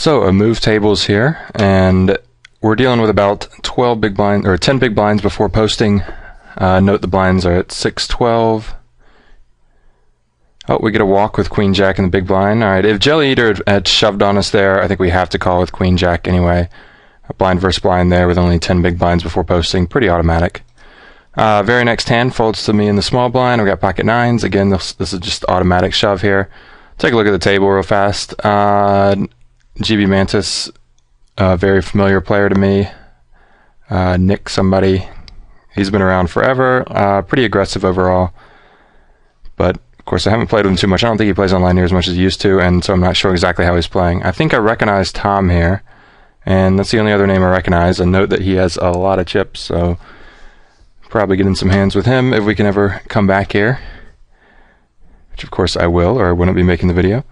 So a move tables here, and we're dealing with about 12 big blinds or 10 big blinds before posting. Note the blinds are at 6-12. Oh, we get a walk with Queen Jack in the big blind. All right, if Jelly Eater had shoved on us there, I think we have to call with Queen Jack anyway. A blind versus blind there with only 10 big blinds before posting, pretty automatic. Very next hand folds to me in the small blind. We got pocket nines. Again, this is just automatic shove here. Take a look at the table real fast. GB Mantis, very familiar player to me. Nick somebody. He's been around forever. Pretty aggressive overall. But, of course, I haven't played with him too much. I don't think he plays online near as much as he used to, and so I'm not sure exactly how he's playing. I think I recognize Tom here, and that's the only other name I recognize. And note that he has a lot of chips, so probably get in some hands with him if we can ever come back here. Which, of course, I will, or I wouldn't be making the video.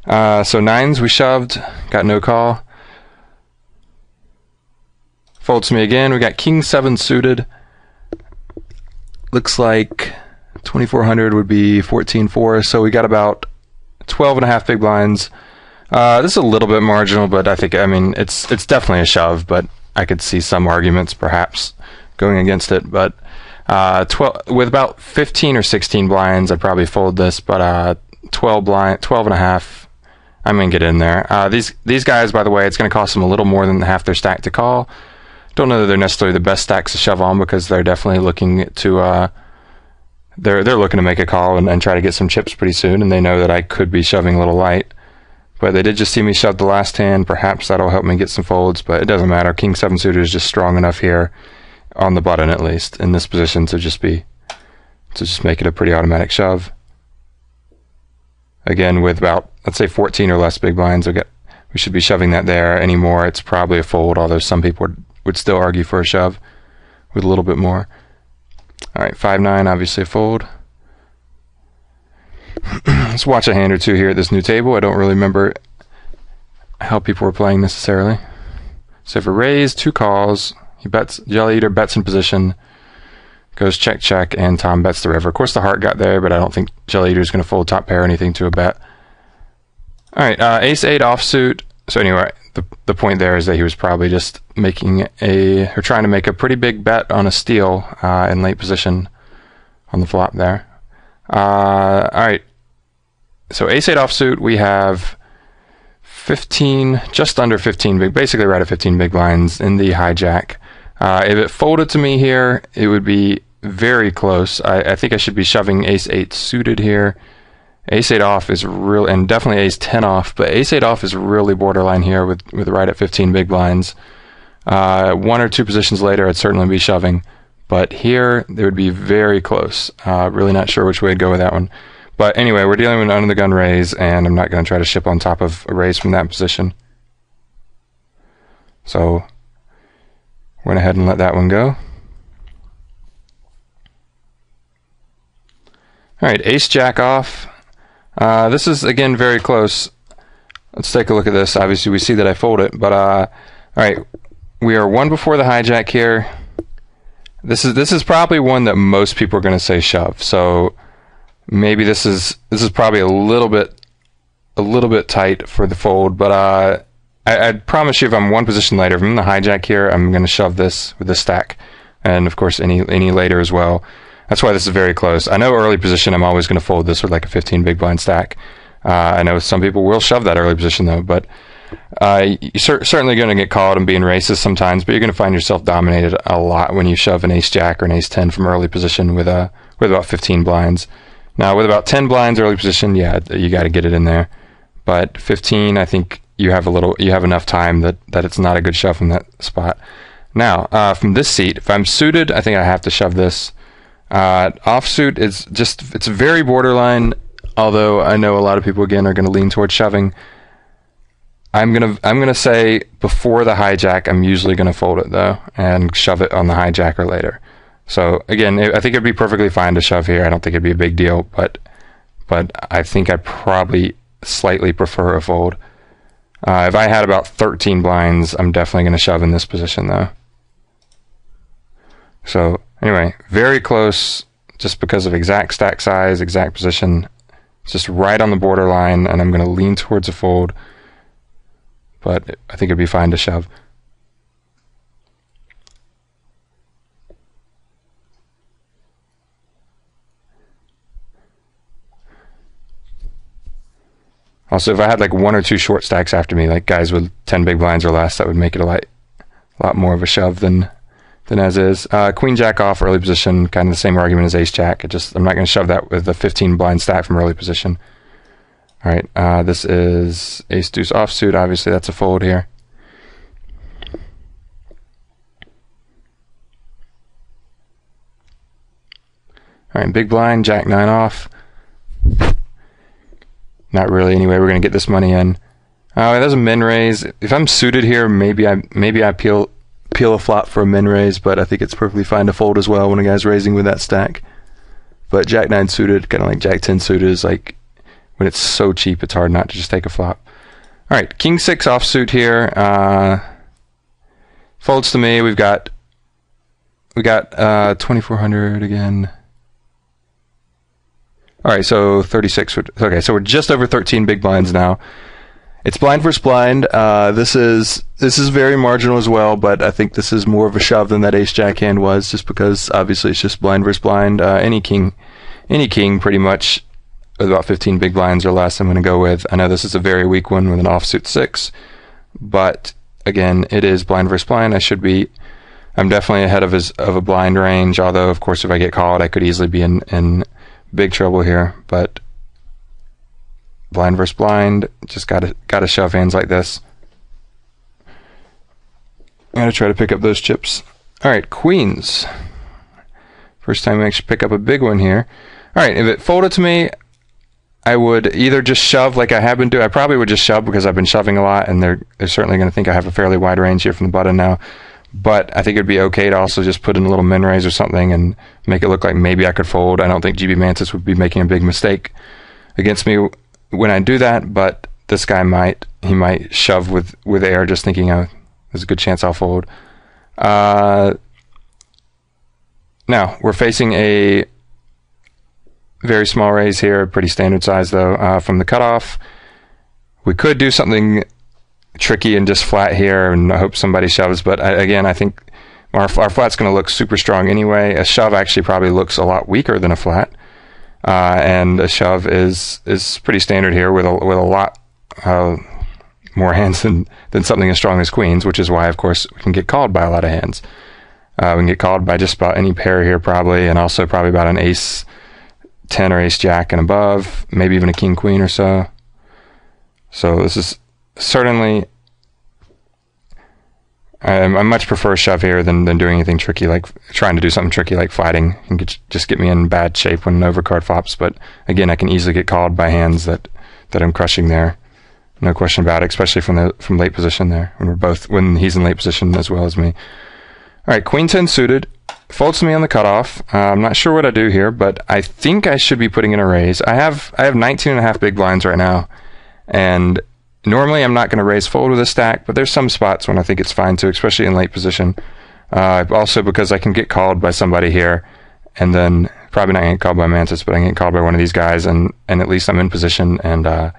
So nines, we shoved, got no call. Folds to me again. We got King 7 suited. Looks like 2400 would be 14-4, so we got about 12.5 big blinds. This is a little bit marginal, but I mean, it's definitely a shove, but I could see some arguments perhaps going against it. But 12 with about 15 or 16 blinds, I'd probably fold this, but 12.5. I'm going to get in there. These guys, by the way, it's going to cost them a little more than half their stack to call. Don't know that they're necessarily the best stacks to shove on because they're definitely looking to they're looking to make a call and try to get some chips pretty soon, and they know that I could be shoving a little light. But they did just see me shove the last hand. Perhaps that'll help me get some folds, but it doesn't matter. King 7 suited is just strong enough here on the button, at least in this position, to just make it a pretty automatic shove. Again, with about, let's say 14 or less big blinds, we should be shoving that there. Anymore, it's probably a fold, although some people would still argue for a shove with a little bit more. All right, 5-9, obviously a fold. Let's watch a hand or two here at this new table. I don't really remember how people were playing necessarily. So for raise, 2 calls. He bets, Jelly Eater bets in position. Goes check, check, and Tom bets the river. Of course, the heart got there, but I don't think Jelly Eater's going to fold top pair or anything to a bet. All right, Ace-8 offsuit. So anyway, the point there is that he was probably just trying to make a pretty big bet on a steal in late position on the flop there. All right, so Ace-8 offsuit, we have 15, just under 15 basically right at 15 big blinds in the hijack. If it folded to me here, it would be very close. I think I should be shoving Ace-8 suited here. Ace-8 off is real, and definitely Ace-10 off, but Ace-8 off is really borderline here with right at 15 big blinds. 1 or 2 positions later, I'd certainly be shoving, but here they would be very close. Really not sure which way to go with that one. But anyway, we're dealing with an under the gun raise, and I'm not going to try to ship on top of a raise from that position. So went ahead and let that one go. All right, Ace-Jack off. This is, again, very close. Let's take a look at this. Obviously, we see that I fold it, but all right, we are 1 before the hijack here. This is probably one that most people are going to say shove. So maybe this is probably a little bit tight for the fold, but I'd promise you, if I'm 1 position later, if I'm in the hijack here, I'm going to shove this with this stack, and of course any later as well. That's why this is very close. I know early position, I'm always going to fold this with like a 15 big blind stack. I know some people will shove that early position though, but you're certainly going to get called and be in races sometimes, but you're going to find yourself dominated a lot when you shove an Ace-Jack or an Ace-10 from early position with about 15 blinds. Now with about 10 blinds early position, yeah, you got to get it in there. But 15, I think you have enough time that it's not a good shove from that spot. Now, from this seat, if I'm suited, I think I have to shove this. Offsuit is it's very borderline, although I know a lot of people again are going to lean towards shoving. I'm gonna say before the hijack, I'm usually going to fold it though and shove it on the hijacker later. So again, I think it'd be perfectly fine to shove here. I don't think it'd be a big deal, but I think I probably slightly prefer a fold. If I had about 13 blinds, I'm definitely going to shove in this position though. So anyway, very close just because of exact stack size, exact position. It's just right on the borderline, and I'm going to lean towards a fold. but I think it'd be fine to shove. Also, if I had like 1 or 2 short stacks after me, like guys with 10 big blinds or less, that would make it a lot more of a shove than as is. Queen Jack off early position, kind of the same argument as Ace Jack. I'm not going to shove that with a 15 blind stack from early position. All right, this is Ace Deuce offsuit. Obviously, that's a fold here. All right, big blind, Jack 9 off. Not really. Anyway, we're going to get this money in. There's a min raise. If I'm suited here, maybe I peel a flop for a min raise, but I think it's perfectly fine to fold as well when a guy's raising with that stack. But Jack 9 suited, kind of like Jack 10 suited, is like when it's so cheap, it's hard not to just take a flop. All right, King 6 offsuit here. Folds to me. We got 2,400 again. All right, so 36. Okay, so we're just over 13 big blinds now. It's blind versus blind. This is very marginal as well, but I think this is more of a shove than that Ace Jack hand was, just because obviously it's just blind versus blind. Any king, pretty much with about 15 big blinds or less, I'm going to go with. I know this is a very weak one with an offsuit 6, but again, it is blind versus blind. I'm definitely ahead of a blind range. Although, of course, if I get called, I could easily be in big trouble here, but blind versus blind, just gotta shove hands like this. Gotta try to pick up those chips. All right, queens. First time we actually pick up a big one here. All right, if it folded to me, I would either just shove like I have been doing. I probably would just shove because I've been shoving a lot, and they're certainly going to think I have a fairly wide range here from the button now. But I think it'd be okay to also just put in a little min raise or something and make it look like maybe I could fold. I don't think GB Mantis would be making a big mistake against me when I do that, but this guy might. He might shove with air, just thinking, oh, there's a good chance I'll fold. Now we're facing a very small raise here, pretty standard size though, from the cutoff. We could do something tricky and just flat here and I hope somebody shoves, but again, I think our flat's going to look super strong anyway. A shove actually probably looks a lot weaker than a flat, and a shove is pretty standard here with a lot more hands than something as strong as queens, which is why, of course, we can get called by a lot of hands. We can get called by just about any pair here probably, and also probably about an ace 10 or ace jack and above, maybe even a king queen or so. So this is certainly, I much prefer shove here than doing anything tricky, like trying to do something tricky like flatting. It can just get me in bad shape when an overcard flops, but again, I can easily get called by hands that I'm crushing there. No question about it, especially from late position there, when he's in late position as well as me. All right, queen 10 suited, folds to me on the cutoff. I'm not sure what I do here, but I think I should be putting in a raise. I have 19.5 big blinds right now, and normally I'm not going to raise fold with a stack, but there's some spots when I think it's fine to, especially in late position. Also because I can get called by somebody here, and then probably not getting called by Mantis, but I can get called by one of these guys, and at least I'm in position and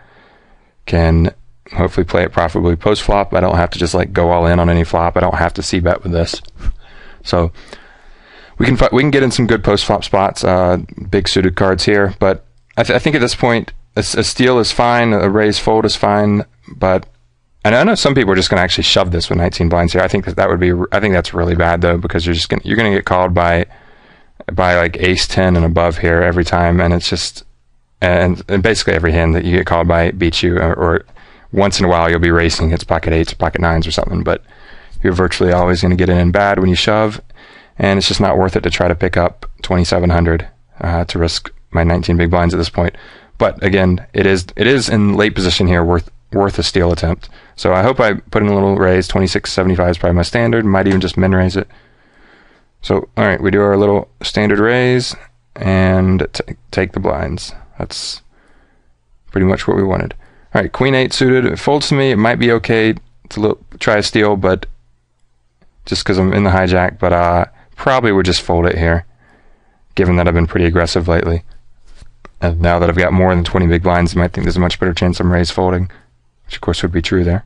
can hopefully play it profitably post flop. I don't have to just like go all in on any flop. I don't have to c-bet with this. So we can get in some good post flop spots, big suited cards here, but I think at this point a steal is fine, a raise fold is fine, but and I know some people are just going to actually shove this with 19 blinds here. I think I think that's really bad though, because you're going to get called by like ace 10 and above here every time, and it's just and basically every hand that you get called by beats you, or once in a while you'll be racing, it's pocket 8s, pocket 9s or something, but you're virtually always going to get in bad when you shove, and it's just not worth it to try to pick up 2,700 to risk my 19 big blinds at this point. But again, it is in late position here worth a steal attempt. So I hope I put in a little raise. 26.75 is probably my standard. Might even just min raise it. So all right, we do our little standard raise and take the blinds. That's pretty much what we wanted. All right, queen 8 suited. It folds to me. It might be okay to try a steal, but just because I'm in the hijack. But probably would just fold it here, given that I've been pretty aggressive lately. And now that I've got more than 20 big blinds, you might think there's a much better chance I'm raise folding, which of course would be true there.